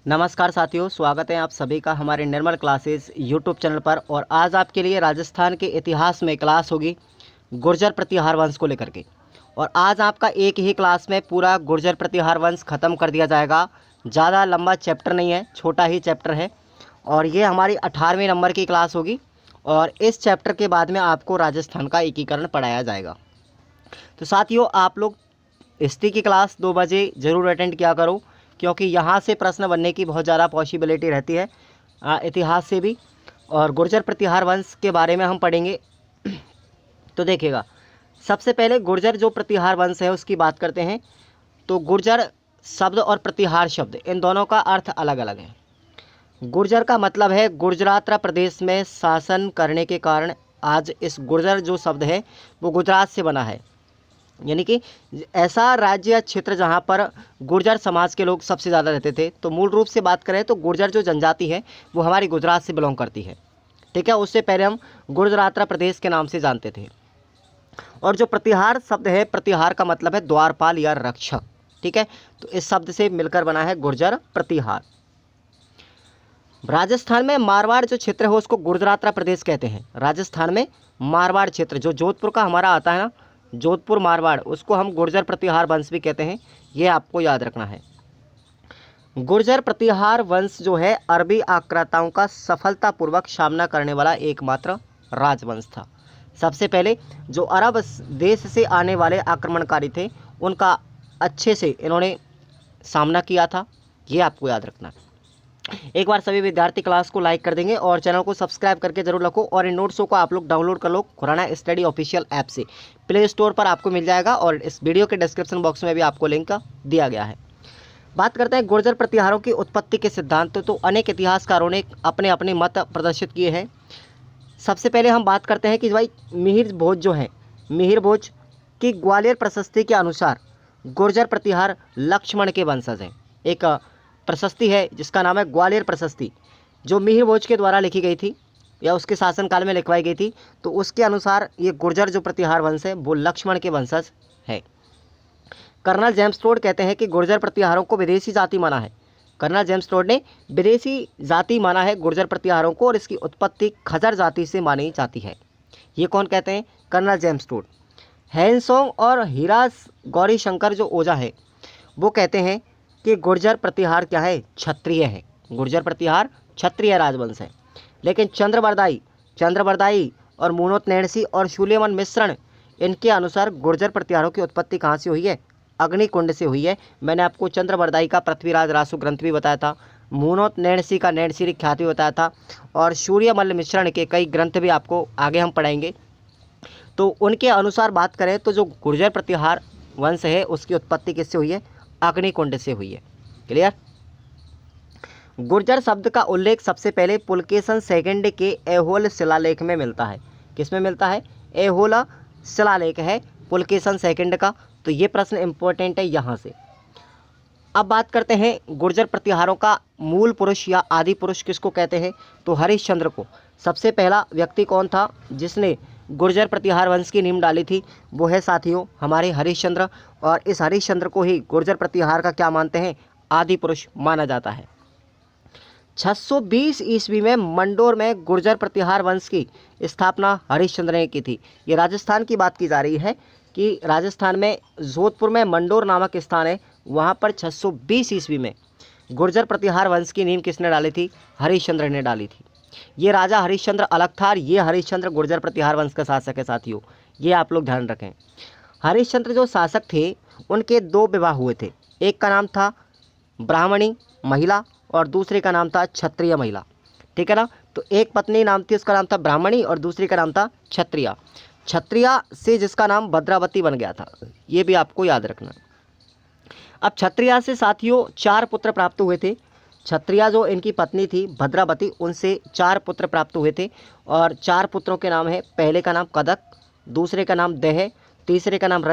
नमस्कार साथियों, स्वागत है आप सभी का हमारे निर्मल क्लासेस यूट्यूब चैनल पर। और आज आपके लिए राजस्थान के इतिहास में क्लास होगी गुर्जर प्रतिहार वंश को लेकर के। और आज आपका एक ही क्लास में पूरा गुर्जर प्रतिहार वंश ख़त्म कर दिया जाएगा। ज़्यादा लंबा चैप्टर नहीं है, छोटा ही चैप्टर है और ये हमारी 18वें नंबर की क्लास होगी। और इस चैप्टर के बाद में आपको राजस्थान का एकीकरण पढ़ाया जाएगा। तो साथियों, आप लोग हिस्ट्री की क्लास 2 बजे ज़रूर अटेंड किया करो, क्योंकि यहाँ से प्रश्न बनने की बहुत ज़्यादा पॉसिबिलिटी रहती है इतिहास से भी। और गुर्जर प्रतिहार वंश के बारे में हम पढ़ेंगे। तो देखिएगा, सबसे पहले गुर्जर जो प्रतिहार वंश है उसकी बात करते हैं। तो गुर्जर शब्द और प्रतिहार शब्द, इन दोनों का अर्थ अलग अलग है। गुर्जर का मतलब है गुजरात प्रदेश में शासन करने के कारण आज इस गुर्जर जो शब्द है वो गुजरात से बना है। यानी कि ऐसा राज्य या क्षेत्र जहाँ पर गुर्जर समाज के लोग सबसे ज़्यादा रहते थे। तो मूल रूप से बात करें तो गुर्जर जो जनजाति है वो हमारी गुजरात से बिलोंग करती है। ठीक है, उससे पहले हम गुजरात प्रदेश के नाम से जानते थे। और जो प्रतिहार शब्द है, प्रतिहार का मतलब है द्वारपाल या रक्षक। ठीक है, तो इस शब्द से मिलकर बना है गुर्जर प्रतिहार। राजस्थान में मारवाड़ जो क्षेत्र है उसको गुजरात प्रदेश कहते हैं। राजस्थान में मारवाड़ क्षेत्र जो जोधपुर का हमारा आता है ना, जोधपुर मारवाड़, उसको हम गुर्जर प्रतिहार वंश भी कहते हैं। ये आपको याद रखना है। गुर्जर प्रतिहार वंश जो है अरबी आक्रांताओं का सफलतापूर्वक सामना करने वाला एकमात्र राजवंश था। सबसे पहले जो अरब देश से आने वाले आक्रमणकारी थे उनका अच्छे से इन्होंने सामना किया था। ये आपको याद रखना है। एक बार सभी विद्यार्थी क्लास को लाइक कर देंगे और चैनल को सब्सक्राइब करके जरूर रखो। और इन नोट्सों को आप लोग डाउनलोड कर लो खुराना स्टडी ऑफिशियल ऐप से, प्ले स्टोर पर आपको मिल जाएगा और इस वीडियो के डिस्क्रिप्शन बॉक्स में भी आपको लिंक दिया गया है। बात करते हैं गुर्जर प्रतिहारों की उत्पत्ति के सिद्धांत। तो अनेक इतिहासकारों ने अपने अपने मत प्रदर्शित किए हैं। सबसे पहले हम बात करते हैं कि भाई मिहिर भोज जो है, मिहिर भोज की ग्वालियर प्रशस्ति के अनुसार गुर्जर प्रतिहार लक्ष्मण के वंशज हैं। एक प्रशस्ति है जिसका नाम है ग्वालियर प्रशस्ति, जो मिहिर भोज के द्वारा लिखी गई थी या उसके शासनकाल में लिखवाई गई थी। तो उसके अनुसार ये गुर्जर जो प्रतिहार वंश है वो लक्ष्मण के वंशज है। कर्नल जेम्स टोड कहते हैं कि गुर्जर प्रतिहारों को विदेशी जाति माना है। कर्नल जेम्स टोड ने विदेशी जाति माना है गुर्जर प्रतिहारों को और इसकी उत्पत्ति खजर जाति से मानी जाती है। ये कौन कहते हैं? Colonel James Tod. हैंसोंग और हीरास गौरी शंकर जो ओझा है वो कहते हैं कि गुर्जर प्रतिहार क्या है? क्षत्रिय है। गुर्जर प्रतिहार क्षत्रिय राजवंश है। लेकिन चंद्रबरदाई और मुनोत नैणसी और शूलेमन मिश्रण, इनके अनुसार गुर्जर प्रतिहारों की उत्पत्ति कहाँ से हुई है? अग्निकुंड से हुई है। मैंने आपको चंद्रबरदाई का पृथ्वीराज रासु ग्रंथ भी बताया था, मुनोत नैणसी का नैणसी ख्याति बताया था और सूर्यमल्ल मिश्रण के कई ग्रंथ भी आपको आगे हम पढ़ाएंगे। तो उनके अनुसार बात करें तो जो गुर्जर प्रतिहार वंश है उसकी उत्पत्ति किससे हुई है? अग्निकुंड से हुई है। क्लियर? गुर्जर शब्द का उल्लेख सबसे पहले पुलकेशन सेकंड के ऐहोल शिलालेख में मिलता है। किसमें मिलता है? ऐहोल शिलालेख है पुलकेशन सेकंड का। तो ये प्रश्न इंपॉर्टेंट है यहाँ से। अब बात करते हैं गुर्जर प्रतिहारों का मूल पुरुष या आदि पुरुष किसको कहते हैं? तो हरिश्चंद्र को। सबसे पहला व्यक्ति कौन था जिसने गुर्जर प्रतिहार वंश की नींव डाली थी? वो है साथियों हमारे हरिश्चंद्र। और इस हरिश्चंद्र को ही गुर्जर प्रतिहार का क्या मानते हैं? आदि पुरुष माना जाता है। 620 ईस्वी में मंडोर में गुर्जर प्रतिहार वंश की स्थापना हरिश्चंद्र ने की थी। ये राजस्थान की बात की जा रही है कि राजस्थान में जोधपुर में मंडोर नामक स्थान है, वहाँ पर 620 ईस्वी में गुर्जर प्रतिहार वंश की नींव किसने डाली थी? हरिश्चंद्र ने डाली थी। ये राजा हरिश्चंद्र अलग था और ये हरिश्चंद्र गुर्जर प्रतिहार वंश का शासक है साथियों, ये आप लोग ध्यान रखें। हरिश्चंद्र जो शासक थे उनके 2 विवाह हुए थे। एक का नाम था ब्राह्मणी महिला और दूसरे का नाम था क्षत्रिय महिला। ठीक है ना? तो एक पत्नी नाम थी, उसका नाम था ब्राह्मणी और दूसरी का नाम था क्षत्रिया। क्षत्रिया से जिसका नाम भद्रावती बन गया था, ये भी आपको याद रखना। अब क्षत्रिया से साथियों 4 पुत्र प्राप्त हुए थे। क्षत्रिया जो इनकी पत्नी थी भद्रावती, उनसे 4 पुत्र प्राप्त हुए थे और 4 पुत्रों के नाम है, पहले का नाम कदक, दूसरे का नाम देह, तीसरे का नाम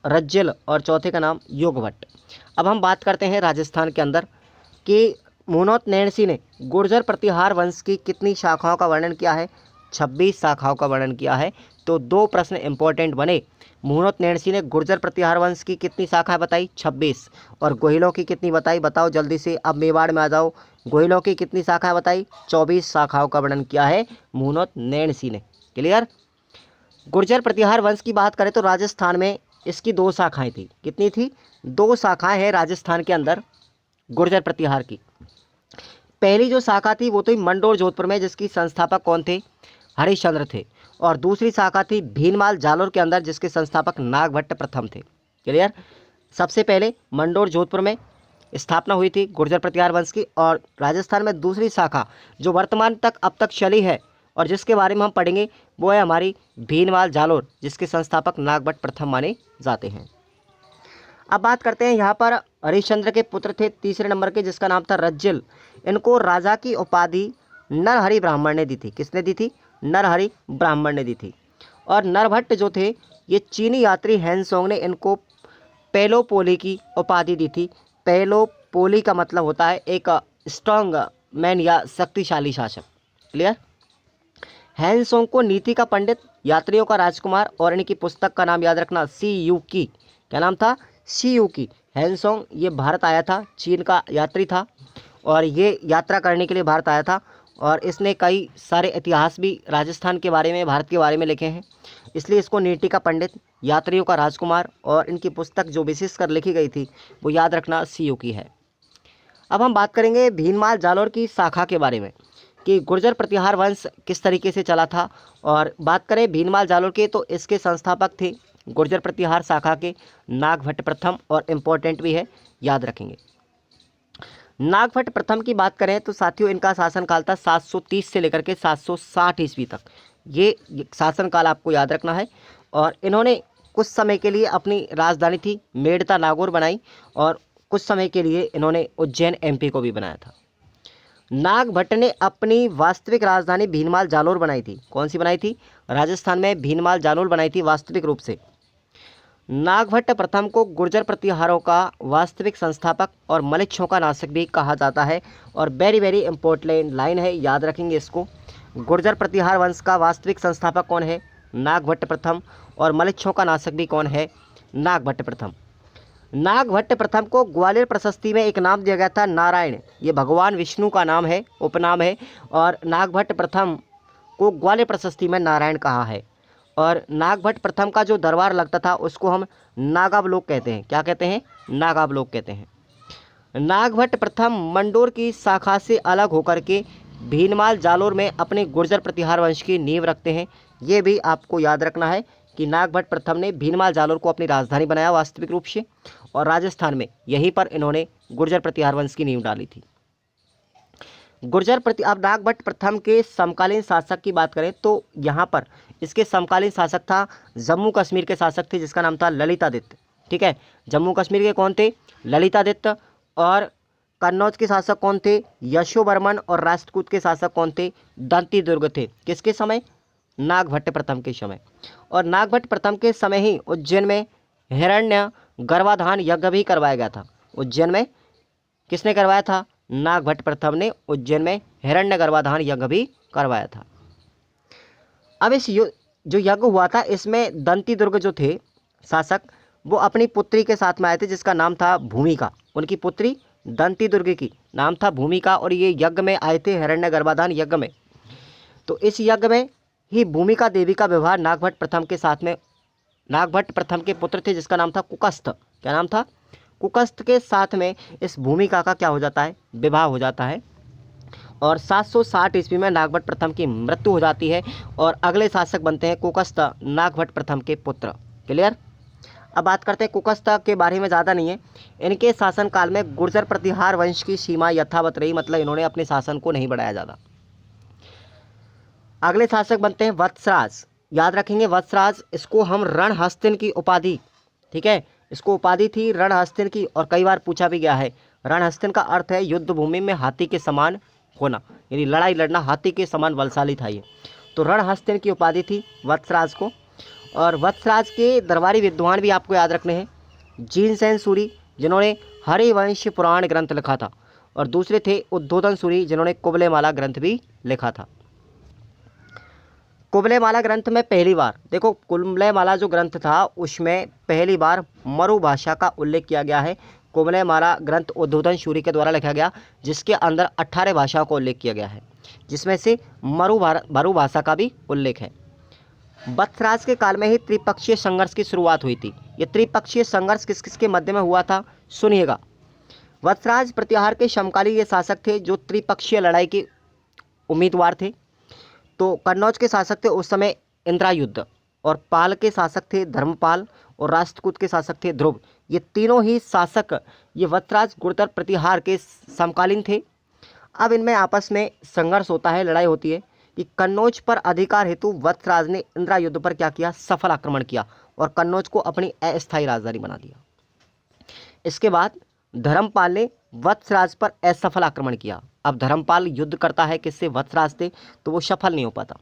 रज्जिल और चौथे का नाम योगभट्ट। अब हम बात करते हैं राजस्थान के अंदर कि मुनोत नैणसी ने गुर्जर प्रतिहार वंश की कितनी शाखाओं का वर्णन किया है? 26 शाखाओं का वर्णन किया है। तो 2 प्रश्न इंपॉर्टेंट बने। मुहूर्त नैणसी ने गुर्जर प्रतिहार वंश की कितनी शाखाएं बताई? 26। और गोहिलों की कितनी बताई? बताओ जल्दी से, अब मेवाड़ में आ जाओ। गोहिलों की कितनी शाखाएं बताई? 24 शाखाओं का वर्णन किया है मुहूर्त नैणसी ने। क्लियर। गुर्जर प्रतिहार वंश की बात करें तो राजस्थान में इसकी 2 शाखाएं थी। कितनी थी? 2 शाखाएं हैं राजस्थान के अंदर गुर्जर प्रतिहार की। पहली जो शाखा थी वो थी मंडोर जोधपुर में, जिसकी संस्थापक कौन थे? हरिश्चंद्र थे। और दूसरी शाखा थी भीनमाल जालोर के अंदर, जिसके संस्थापक नागभट्ट प्रथम थे। क्लियर। सबसे पहले मंडोर जोधपुर में स्थापना हुई थी गुर्जर प्रतिहार वंश की, और राजस्थान में दूसरी शाखा जो वर्तमान तक अब तक चली है और जिसके बारे में हम पढ़ेंगे वो है हमारी भीनमाल जालोर, जिसके संस्थापक नागभट्ट प्रथम माने जाते हैं। अब बात करते हैं यहाँ पर हरिश्चंद्र के पुत्र थे तीसरे नंबर के, जिसका नाम था रज्जिल। इनको राजा की उपाधि नरहरि ब्राह्मण ने दी थी। किसने दी थी? नरहरि ब्राह्मण ने दी थी। और नरभट्ट जो थे ये चीनी यात्री हैंसोंग ने इनको पेलोपोली की उपाधि दी थी। पेलोपोली का मतलब होता है एक स्ट्रॉन्ग मैन या शक्तिशाली शासक। क्लियर। हैंसोंग को नीति का पंडित, यात्रियों का राजकुमार, और इनकी पुस्तक का नाम याद रखना सी यू की। क्या नाम था? सी यू की। हैंसोंग ये भारत आया था, चीन का यात्री था और ये यात्रा करने के लिए भारत आया था, और इसने कई सारे इतिहास भी राजस्थान के बारे में, भारत के बारे में लिखे हैं, इसलिए इसको नीति का पंडित, यात्रियों का राजकुमार, और इनकी पुस्तक जो विशेष कर लिखी गई थी वो याद रखना सी यू की है। अब हम बात करेंगे भीनमाल जालोर की शाखा के बारे में कि गुर्जर प्रतिहार वंश किस तरीके से चला था। और बात करें भीनमाल जालोर के तो इसके संस्थापक थे गुर्जर प्रतिहार शाखा के नागभट्ट प्रथम, और इम्पोर्टेंट भी है, याद रखेंगे। नागभट्ट प्रथम की बात करें तो साथियों इनका शासनकाल था 730 से लेकर के 760 ईस्वी तक। ये शासनकाल आपको याद रखना है। और इन्होंने कुछ समय के लिए अपनी राजधानी थी मेड़ता नागौर बनाई, और कुछ समय के लिए इन्होंने उज्जैन एमपी को भी बनाया था। नागभट्ट ने अपनी वास्तविक राजधानी भीनमाल जालोर बनाई थी। कौन सी बनाई थी? राजस्थान में भीनमाल जालोर बनाई थी वास्तविक रूप से। नागभट्ट प्रथम को गुर्जर प्रतिहारों का वास्तविक संस्थापक और मलेच्छों का नाशक भी कहा जाता है। और वेरी वेरी इंपॉर्टेंट लाइन है, याद रखेंगे इसको। गुर्जर प्रतिहार वंश का वास्तविक संस्थापक कौन है? नागभट्ट प्रथम। और मलेच्छों का नाशक भी कौन है? नागभट्ट प्रथम। नागभट्ट प्रथम को ग्वालियर प्रशस्ति में एक नाम दिया गया था नारायण। ये भगवान विष्णु का नाम है, उपनाम है। और नागभट्ट प्रथम को ग्वालियर प्रशस्ति में नारायण कहा है। और नागभट्ट प्रथम का जो दरबार लगता था उसको हम नागावलोक कहते हैं। क्या कहते हैं? नागावलोक कहते हैं। नागभट्ट प्रथम मंडोर की शाखा से अलग होकर के भीनमाल जालोर में अपने गुर्जर प्रतिहार वंश की नींव रखते हैं। ये भी आपको याद रखना है कि नागभट्ट प्रथम ने भीनमाल जालोर को अपनी राजधानी बनाया वास्तविक रूप से, और राजस्थान में यहीं पर इन्होंने गुर्जर प्रतिहार वंश की नींव डाली थी। अब नागभट्ट प्रथम के समकालीन शासक की बात करें तो यहाँ पर इसके समकालीन शासक था जम्मू कश्मीर के शासक थे, जिसका नाम था ललितादित्य। ठीक है, जम्मू कश्मीर के कौन थे? ललितादित्य। और कन्नौज के शासक कौन थे? यशोवर्मन। और राष्ट्रकूट के शासक कौन थे? दंती दुर्ग थे। किसके समय? नागभट्ट प्रथम के समय। और नागभट्ट प्रथम के समय ही उज्जैन में हिरण्य गर्भाधान यज्ञ भी करवाया गया था। उज्जैन में किसने करवाया था? नागभट्ट प्रथम ने उज्जैन में हिरण्य गर्भाधान यज्ञ भी करवाया था। अब इस जो यज्ञ हुआ था इसमें दंती दुर्ग जो थे शासक, वो अपनी पुत्री के साथ में आए थे, जिसका नाम था भूमिका। उनकी पुत्री दंती दुर्ग की नाम था भूमिका, और ये यज्ञ में आए थे हिरण्य गर्भाधान यज्ञ में। तो इस यज्ञ में ही भूमिका देवी का व्यवहार नागभट्ट प्रथम के साथ में, नागभट्ट प्रथम के पुत्र थे जिसका नाम था कुकस्थ। क्या नाम था? कुकस्थ के साथ में इस भूमिका का क्या हो जाता है? विवाह हो जाता है। और 760 ईस्वी में नागभट्ट प्रथम की मृत्यु हो जाती है, और अगले शासक बनते हैं कुकस्थ, नागभट्ट प्रथम के पुत्र। क्लियर। अब बात करते हैं कुकस्थ के बारे में, ज़्यादा नहीं है। इनके शासनकाल में गुर्जर प्रतिहार वंश की सीमा यथावत रही, मतलब इन्होंने अपने शासन को नहीं बढ़ाया ज़्यादा। अगले शासक बनते हैं वत्सराज। याद रखेंगे वत्सराज, इसको हम रणहस्तिन की उपाधि, ठीक है, इसको उपाधि थी रणहस्तिन की, और कई बार पूछा भी गया है। रणहस्तिन का अर्थ है युद्ध भूमि में हाथी के समान होना, यानी लड़ाई लड़ना, हाथी के समान बलशाली था ये। तो रणहस्तिन की उपाधि थी वत्सराज को। और वत्सराज के दरबारी विद्वान भी आपको याद रखने हैं। जीनसेन सूरी, जिन्होंने हरिवंश पुराण ग्रंथ लिखा था, और दूसरे थे उद्बोधन सूरी, जिन्होंने कुबलेमाला ग्रंथ भी लिखा था। कुबलेमाला ग्रंथ में पहली बार, देखो कुबलेमाला जो ग्रंथ था उसमें पहली बार मरु भाषा का उल्लेख किया गया है। कुबलेमाला ग्रंथ उद्बोधन सूरी के द्वारा लिखा गया, जिसके अंदर 18 भाषाओं का उल्लेख किया गया है, जिसमें से मरु भाषा का भी उल्लेख है। वत्सराज के काल में ही त्रिपक्षीय संघर्ष की शुरुआत हुई थी। ये त्रिपक्षीय संघर्ष किस किस के मध्य में हुआ था, सुनिएगा। वत्सराज प्रतिहार के समकालीन ये शासक थे जो त्रिपक्षीय लड़ाई के उम्मीदवार थे। तो कन्नौज के शासक थे उस समय इंद्रायुध, और पाल के शासक थे धर्मपाल, और राष्ट्रकूट के शासक थे ध्रुव। ये तीनों ही शासक ये वत्सराज गुर्जर प्रतिहार के समकालीन थे। अब इनमें आपस में संघर्ष होता है, लड़ाई होती है कि कन्नौज पर अधिकार हेतु वत्सराज ने इंद्रायुध पर क्या किया, सफल आक्रमण किया और कन्नौज को अपनी अस्थायी राजधानी बना दिया। इसके बाद धर्मपाल ने वत्सराज पर असफल आक्रमण किया। अब धर्मपाल युद्ध करता है किससे, वत्सराज से, तो वो सफल नहीं हो पाता।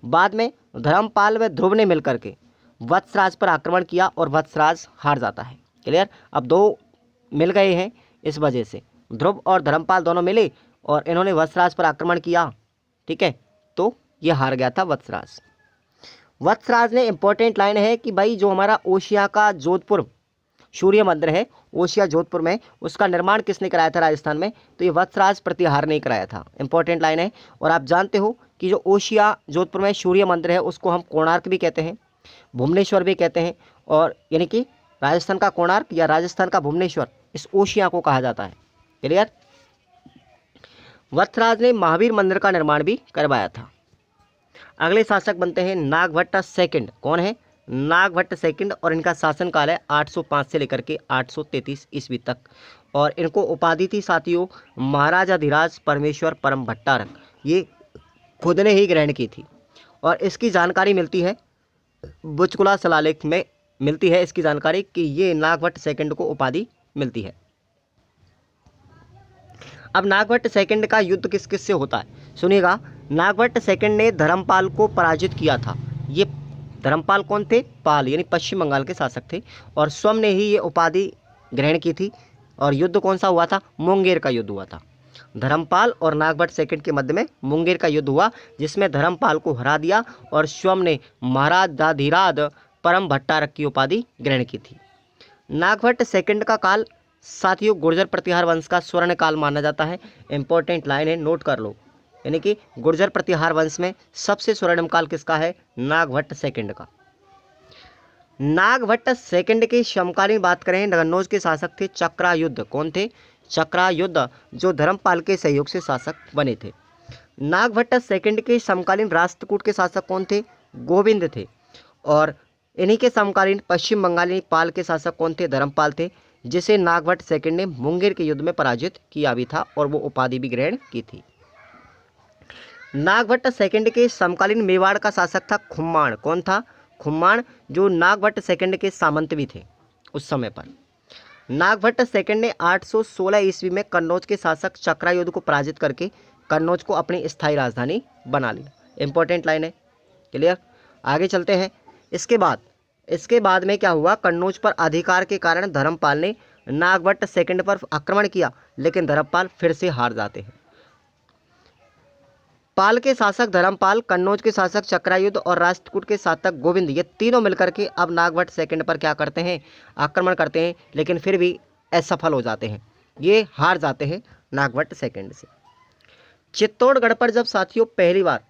बाद में धर्मपाल व ध्रुव ने मिलकर के वत्सराज पर आक्रमण किया और वत्सराज हार जाता है। क्लियर। अब दो मिल गए हैं, इस वजह से ध्रुव और धर्मपाल दोनों मिले और इन्होंने वत्सराज पर आक्रमण किया, ठीक है, तो ये हार गया था वत्सराज। वत्सराज ने इंपॉर्टेंट लाइन है कि भाई जो हमारा ओशिया का जोधपुर सूर्य मंदिर है, ओशिया जोधपुर में, उसका निर्माण किसने कराया था राजस्थान में, तो ये वत्सराज प्रतिहार ने कराया था। इंपॉर्टेंट लाइन है। और आप जानते हो कि जो ओशिया जोधपुर में सूर्य मंदिर है उसको हम कोणार्क भी कहते हैं, भुवनेश्वर भी कहते हैं, और यानी कि राजस्थान का कोणार्क या राजस्थान का भुवनेश्वर इस ओशिया को कहा जाता है। क्लियर। वत्सराज ने महावीर मंदिर का निर्माण भी करवाया था। अगले शासक बनते हैं नागभट्ट सेकंड। कौन है, नागभट्ट सेकंड, और इनका शासनकाल है 805 से लेकर के 833 ईस्वी तक, और इनको उपाधि थी साथियों महाराजाधिराज परमेश्वर परम भट्टारक। ये खुद ने ही ग्रहण की थी, और इसकी जानकारी मिलती है बुचकुला शिलालेख में, मिलती है इसकी जानकारी कि ये नागभट्ट सेकंड को उपाधि मिलती है। अब नागभट्ट सेकंड का युद्ध किस किस से होता है, सुनिएगा। नागभट्ट सेकंड ने धर्मपाल को पराजित किया था। ये धर्मपाल कौन थे, पाल, यानी पश्चिम बंगाल के शासक थे, और स्वयं ने ही ये उपाधि ग्रहण की थी। और युद्ध कौन सा हुआ था, मुंगेर का युद्ध हुआ था। धर्मपाल और नागभट्ट सेकंड के मध्य में मुंगेर का युद्ध हुआ, जिसमें धर्मपाल को हरा दिया और स्वयं ने महाराजाधिराज परम भट्टारक की उपाधि ग्रहण की थी। नागभट्ट सेकंड का काल साथियों गुर्जर प्रतिहार वंश का स्वर्ण काल माना जाता है। इंपॉर्टेंट लाइन है, नोट कर लो, यानी कि गुर्जर प्रतिहार वंश में सबसे स्वर्णिम काल किसका है, नागभट्ट सेकंड का। नागभट्ट सेकंड के समकालीन बात करें, कन्नौज के शासक थे चक्रायुध। कौन थे, चक्रायुध, जो धर्मपाल के सहयोग से शासक बने थे। नागभट्ट सेकंड के समकालीन राष्ट्रकूट के शासक कौन थे, गोविंद थे, और इन्हीं के समकालीन पश्चिम बंगाली पाल के शासक कौन थे, धर्मपाल थे, जिसे नागभट्ट सेकंड ने मुंगेर के युद्ध में पराजित किया भी था और वो उपाधि भी ग्रहण की थी। नागभट्ट सेकंड के समकालीन मेवाड़ का शासक था खुम्माण। कौन था, खुम्माण, जो नागभट्ट सेकंड के सामंत भी थे उस समय पर। नागभट्ट सेकंड ने 816 ईस्वी में कन्नौज के शासक चक्रायुध को पराजित करके कन्नौज को अपनी स्थायी राजधानी बना लिया। इंपॉर्टेंट लाइन है। क्लियर। आगे चलते हैं। इसके बाद में क्या हुआ, कन्नौज पर अधिकार के कारण धर्मपाल ने नागभट्ट सेकंड पर आक्रमण किया, लेकिन धर्मपाल फिर से हार जाते हैं। पाल के शासक धर्मपाल, कन्नौज के शासक चक्रायुध और राष्ट्रकूट के शासक गोविंद, ये तीनों मिलकर के अब नागभट्ट सेकंड पर क्या करते हैं, आक्रमण करते हैं, लेकिन फिर भी असफल हो जाते हैं, ये हार जाते हैं नागभट्ट सेकंड से। चित्तौड़गढ़ पर जब साथियों पहली बार,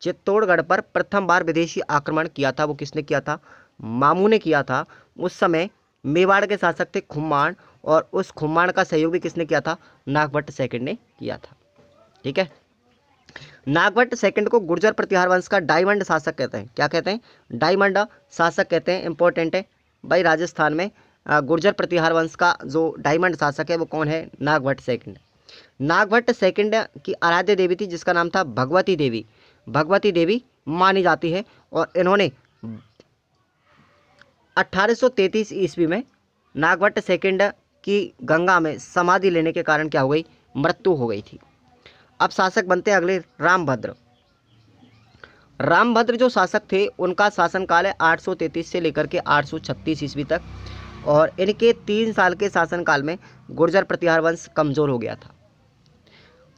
चित्तौड़गढ़ पर प्रथम बार विदेशी आक्रमण किया था, वो किसने किया था, मामू ने किया था। उस समय मेवाड़ के शासक थे खुम्माण, और उस खुम्माण का सहयोग भी किसने किया था, नागभट्ट सेकंड ने किया था। ठीक है। नागभट्ट सेकंड को गुर्जर प्रतिहार वंश का डायमंड शासक कहते हैं। क्या कहते हैं, डायमंड शासक कहते हैं। इंपॉर्टेंट है भाई, राजस्थान में गुर्जर प्रतिहार वंश का जो डायमंड शासक है वो कौन है, नागभट्ट सेकंड। नागभट्ट सेकंड की आराध्य देवी थी जिसका नाम था भगवती देवी। भगवती देवी मानी जाती है, और इन्होंने 1833 ईस्वी में नागभट्ट सेकंड की गंगा में समाधि लेने के कारण क्या हो गई, मृत्यु हो गई थी। अब शासक बनते हैं अगले रामभद्र। रामभद्र जो शासक थे उनका शासनकाल है 833 से लेकर के 836 ईस्वी तक, और इनके 3 साल के शासनकाल में गुर्जर प्रतिहार वंश कमजोर हो गया था।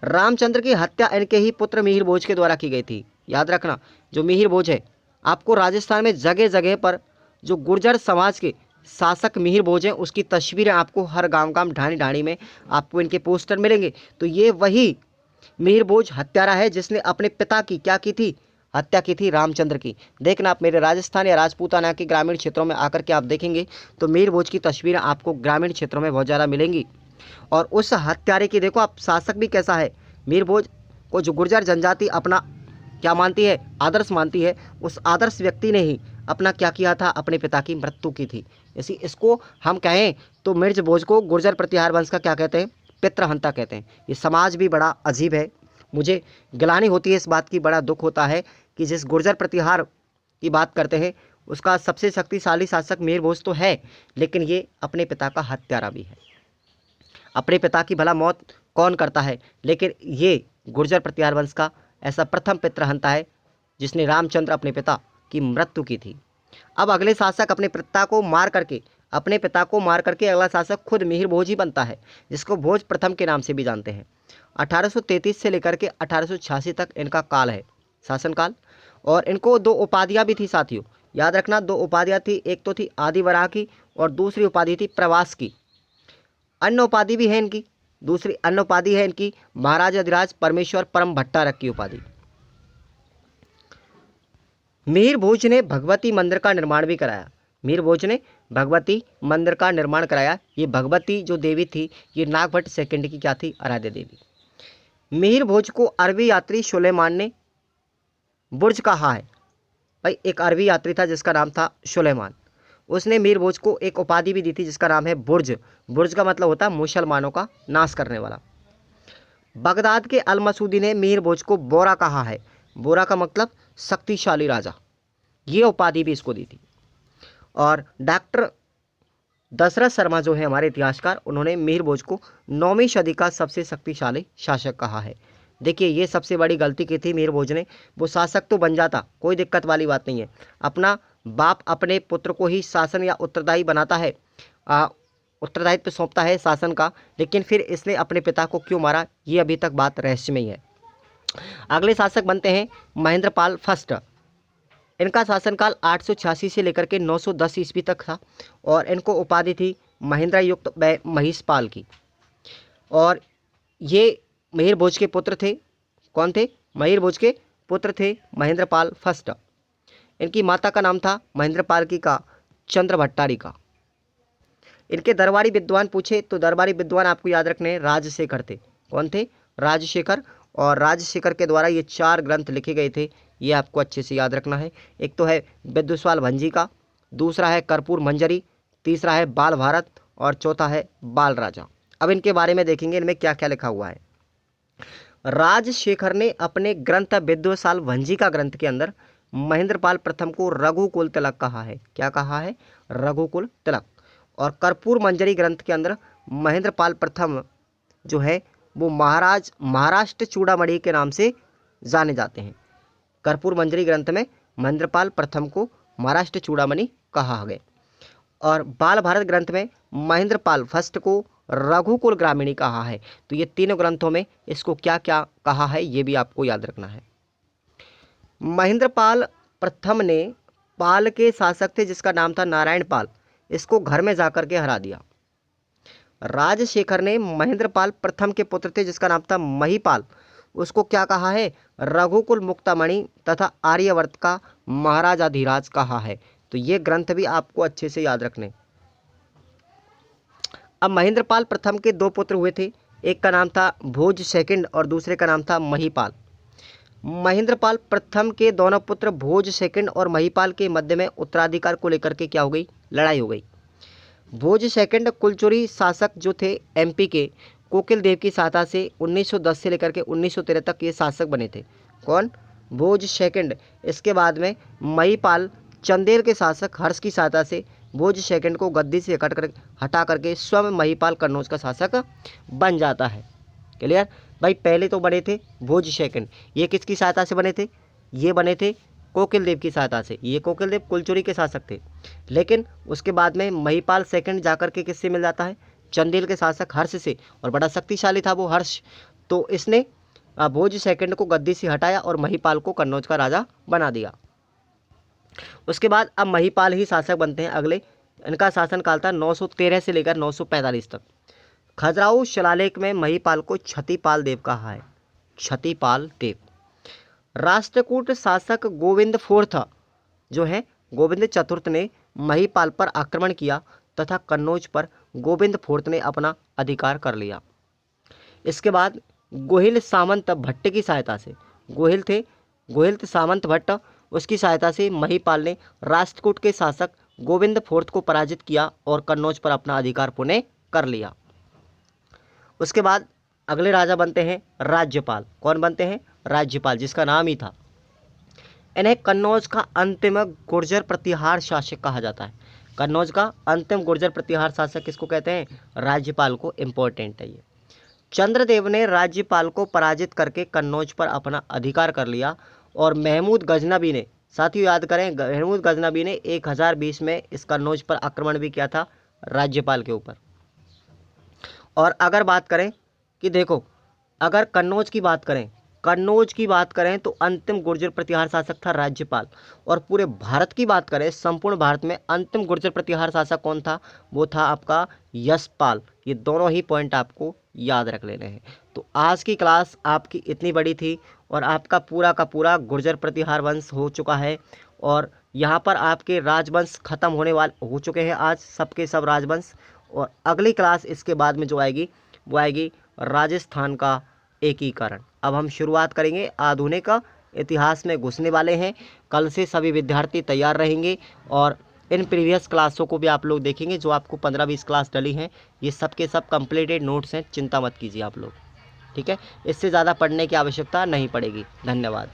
रामचंद्र की हत्या इनके ही पुत्र मिहिर भोज के द्वारा की गई थी। याद रखना, जो मिहिर भोज है, आपको राजस्थान में जगह जगह पर जो गुर्जर समाज के शासक मिहिर भोज हैं उसकी तस्वीरें आपको हर गांव गांव ढाणी ढाणी में आपको इनके पोस्टर मिलेंगे। तो ये वही मिहिर भोज हत्यारा है जिसने अपने पिता की क्या की थी, हत्या की थी, रामचंद्र की। देखना आप मेरे राजस्थान या राजपूताना के ग्रामीण क्षेत्रों में आकर के आप देखेंगे तो मिहिर भोज की तस्वीरें आपको ग्रामीण क्षेत्रों में बहुत ज़्यादा मिलेंगी। और उस हत्यारे की देखो आप, शासक भी कैसा है, मिहिर भोज को जो गुर्जर जनजाति अपना क्या मानती है, आदर्श मानती है, उस आदर्श व्यक्ति ने ही अपना क्या किया था, अपने पिता की मृत्यु की थी। इसी इसको हम कहें तो मिर्ज भोज को गुर्जर प्रतिहार वंश का क्या कहते हैं, पितृहंता कहते हैं। ये समाज भी बड़ा अजीब है, मुझे गिलानी होती है इस बात की, बड़ा दुख होता है कि जिस गुर्जर प्रतिहार की बात करते हैं उसका सबसे शक्तिशाली शासक मिहिर भोज तो है, लेकिन ये अपने पिता का हत्यारा भी है। अपने पिता की भला मौत कौन करता है, लेकिन ये गुर्जर प्रतिहार वंश का ऐसा प्रथम पितृहंता है जिसने रामचंद्र अपने पिता की मृत्यु की थी। अब अगले शासक अपने पिता को मार करके अगला शासक खुद मिहिर भोज ही बनता है, जिसको भोज प्रथम के नाम से भी जानते हैं। 1833 से लेकर के 1886 तक इनका काल है, शासनकाल। और इनको दो उपाधियां भी थी साथियों, याद रखना, दो उपाधियां थी, एक तो थी आदिवराह की और दूसरी उपाधि थी प्रवास की। अन्य उपाधि भी है इनकी, दूसरी अन्य उपाधि है इनकी महाराज अधिराज परमेश्वर परम भट्टारक की उपाधि। मिहिर भोज ने भगवती मंदिर का निर्माण भी कराया। मिहिर भोज ने भगवती मंदिर का निर्माण कराया। ये भगवती जो देवी थी ये नागभट्ट सेकंड की क्या थी, आराध्य देवी। मिहिर भोज को अरबी यात्री सुलेमान ने बुर्ज कहा है। भाई एक अरबी यात्री था जिसका नाम था सुलेमान, उसने मिहिर भोज को एक उपाधि भी दी थी जिसका नाम है बुर्ज। बुर्ज का मतलब होता है मुसलमानों का नाश करने वाला। बगदाद के अल मसूदी ने मिहिर भोज को बोरा कहा है। बोरा का मतलब शक्तिशाली राजा, ये उपाधि भी इसको दी थी। और डॉक्टर दशरथ शर्मा जो है हमारे इतिहासकार, उन्होंने मिहिर भोज को 9वीं सदी का सबसे शक्तिशाली शासक कहा है। देखिए ये सबसे बड़ी गलती की थी मिहिर भोज ने, वो शासक तो बन जाता, कोई दिक्कत वाली बात नहीं है, अपना बाप अपने पुत्र को ही शासन या उत्तरदायी बनाता है, उत्तरदायित्व सौंपता है शासन का, लेकिन फिर इसने अपने पिता को क्यों मारा ये अभी तक बात रहस्यमय है। अगले शासक बनते हैं महेंद्रपाल फर्स्ट। इनका शासनकाल 886 से लेकर के 910 ईस्वी तक था और इनको उपाधि थी महेंद्र युक्त महिषपाल की। और ये मिहिर भोज के पुत्र थे। कौन थे? मिहिर भोज के पुत्र थे महेंद्रपाल फर्स्ट। इनकी माता का नाम था महेंद्रपाल का चंद्र भट्टारी का। इनके दरबारी विद्वान पूछे तो दरबारी विद्वान आपको याद रखने राजशेखर थे। कौन थे? राजशेखर। और राजशेखर के द्वारा ये 4 ग्रंथ लिखे गए थे, ये आपको अच्छे से याद रखना है। एक तो है विद्युस्वाल भंजी का, दूसरा है कर्पूर मंजरी, तीसरा है बाल भारत और चौथा है बाल राजा। अब इनके बारे में देखेंगे इनमें क्या क्या लिखा हुआ है। राजशेखर ने अपने ग्रंथ विद्युसाल भंजी का ग्रंथ के अंदर महेंद्रपाल प्रथम को रघुकुल तिलक कहा है। क्या कहा है? रघुकुल तिलक। और कर्पूर मंजरी ग्रंथ के अंदर महेंद्रपाल प्रथम जो है वो महाराष्ट्र चूड़ामणि के नाम से जाने जाते हैं। कर्पूर मंजरी ग्रंथ में महेंद्रपाल प्रथम को महाराष्ट्र चूड़ामणि कहा गया। और बाल भारत ग्रंथ में महेंद्रपाल फर्स्ट को रघुकुल ग्रामीणी कहा है। तो ये तीनों ग्रंथों में इसको क्या क्या कहा है ये भी आपको याद रखना है। महेंद्रपाल प्रथम ने पाल के शासक थे जिसका नाम था नारायण पाल, इसको घर में जाकर के हरा दिया। राजशेखर ने महेंद्रपाल प्रथम के पुत्र थे जिसका नाम था महिपाल, उसको क्या कहा है? रघुकुल मुक्तामणि तथा आर्यवर्त का महाराजाधिराज कहा है। तो ये ग्रंथ भी आपको अच्छे से याद रखने। अब महेंद्रपाल प्रथम के 2 पुत्र हुए थे, एक का नाम था भोज सेकंड और दूसरे का नाम था महिपाल। महेंद्रपाल प्रथम के दोनों पुत्र भोज सेकंड और महिपाल के मध्य में उत्तराधिकार को लेकर के क्या हो गई? लड़ाई हो गई। भोज सेकंड कुलचुरी शासक जो थे एमपी के, कोकिल देव की सहायता से 1910 से लेकर के 1913 तक ये शासक बने थे। कौन? भोज सेकंड। इसके बाद में महिपाल चंदेल के शासक हर्ष की सहायता से भोज सेकंड को गद्दी से हटा करके स्वयं महिपाल कन्नौज का शासक बन जाता है। क्लियर भाई? पहले तो बने थे भोज सेकंड, ये किसकी सहायता से बने थे? ये बने थे कोकिल देव की सहायता से। ये कोकिल देव कुलचुरी के शासक थे, लेकिन उसके बाद में महिपाल सेकंड जाकर के किससे मिल जाता है? चंदेल के शासक हर्ष से, और बड़ा शक्तिशाली था वो हर्ष। तो इसने भोज सेकंड को गद्दी से हटाया और महिपाल को कन्नौज का राजा बना दिया। उसके बाद अब महिपाल ही शासक बनते हैं अगले। इनका शासनकाल था 913 से लेकर 945 तक। खजुराहो शिलालेख में महिपाल को क्षतिपाल देव कहा है, क्षतिपाल देव। राष्ट्रकूट शासक गोविंद फोर्थ जो है गोविंद चतुर्थ ने महिपाल पर आक्रमण किया तथा कन्नौज पर गोविंद फोर्थ ने अपना अधिकार कर लिया। इसके बाद गोहिल सामंत भट्ट की सहायता से, गोहिल सामंत भट्ट, उसकी सहायता से महिपाल ने राष्ट्रकूट के शासक गोविंद फोर्थ को पराजित किया और कन्नौज पर अपना अधिकार पुनः कर लिया। उसके बाद अगले राजा बनते हैं राज्यपाल। कौन बनते हैं? राज्यपाल, जिसका नाम ही था। इन्हें कन्नौज का अंतिम गुर्जर प्रतिहार शासक कहा जाता है। कन्नौज का अंतिम गुर्जर प्रतिहार शासक किसको कहते हैं? राज्यपाल को। इंपॉर्टेंट है ये। चंद्रदेव ने राज्यपाल को पराजित करके कन्नौज पर अपना अधिकार कर लिया और महमूद गजनबी ने, साथियों याद करें, महमूद गजनबी ने 1020 में इस कन्नौज पर आक्रमण भी किया था राज्यपाल के ऊपर। और अगर बात करें कि देखो, अगर कन्नौज की बात करें तो अंतिम गुर्जर प्रतिहार शासक था राज्यपाल। और पूरे भारत की बात करें, संपूर्ण भारत में अंतिम गुर्जर प्रतिहार शासक कौन था? वो था आपका यशपाल। ये दोनों ही पॉइंट आपको याद रख लेने हैं। तो आज की क्लास आपकी इतनी बड़ी थी और आपका पूरा का पूरा गुर्जर प्रतिहार वंश हो चुका है। और यहाँ पर आपके राजवंश खत्म होने वाले हो चुके हैं आज, सबके सब राजवंश। और अगली क्लास इसके बाद में जो आएगी वो आएगी राजस्थान का एकीकरण। अब हम शुरुआत करेंगे, आधुनिक इतिहास में घुसने वाले हैं। कल से सभी विद्यार्थी तैयार रहेंगे और इन प्रीवियस क्लासों को भी आप लोग देखेंगे जो आपको 15-20 क्लास डली हैं। ये सब के सब कंप्लीटेड नोट्स हैं, चिंता मत कीजिए आप लोग, ठीक है। इससे ज़्यादा पढ़ने की आवश्यकता नहीं पड़ेगी। धन्यवाद।